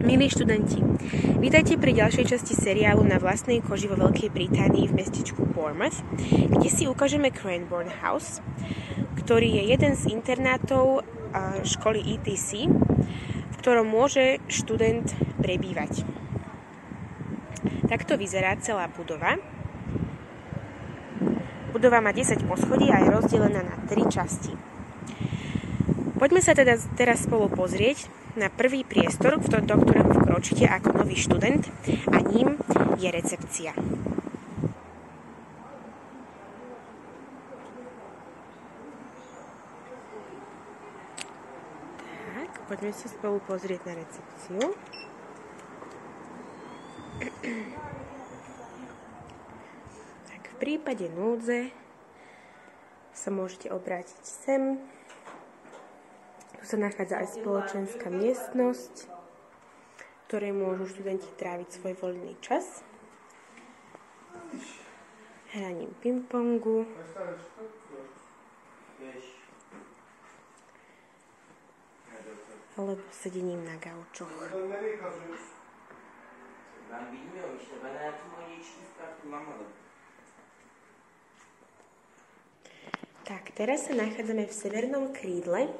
Milí študenti, vítajte pri ďalšej časti seriálu Na vlastnej koži vo Veľkej Británii v mestečku Bournemouth, kde si ukážeme Cranbourne House, ktorý je jeden z internátov školy ETC, v ktorom môže študent prebývať. Takto vyzerá celá budova. Budova má 10 poschodí a je rozdelená na 3 časti. Poďme sa teda teraz spolu pozrieť na prvý priestor, do ktorého vkročíte ako nový študent, a ním je recepcia. Tak, poďme sa spolu pozrieť na recepciu. Tak, v prípade núdze sa môžete obrátiť sem. Tu sa nachádza aj spoločenská miestnosť, v ktorej môžu študenti tráviť svoj voľný čas hraním pingpongu alebo sedením na gaučoch. Tak, teraz sa nachádzame v severnom krídle,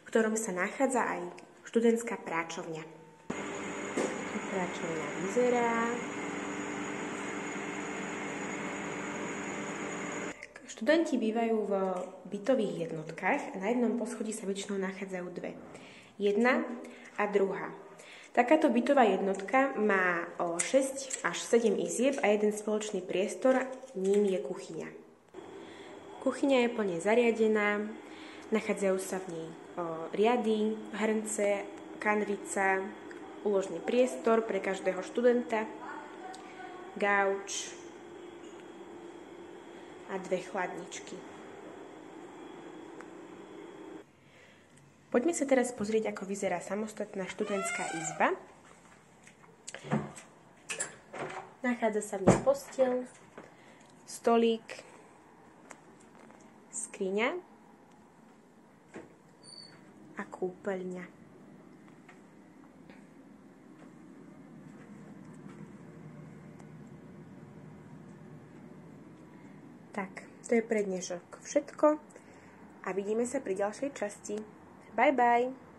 v ktorom sa nachádza aj študentská práčovňa. Práčovňa vyzerá. Študenti bývajú v bytových jednotkách a na jednom poschodí sa väčšinou nachádzajú dve. Jedna a druhá. Takáto bytová jednotka má 6 až 7 izieb a jeden spoločný priestor, ním je kuchyňa. Kuchyňa je plne zariadená, nachádzajú sa v nej riady, hrnce, kanvica, úložný priestor pre každého študenta, gauč a 2 chladničky. Poďme sa teraz pozrieť, ako vyzerá samostatná študentská izba. Nachádza sa v nej posteľ, stolík, skriňa a kúpeľňa. Tak, to je pre dnešok všetko a vidíme sa pri ďalšej časti. Bye bye!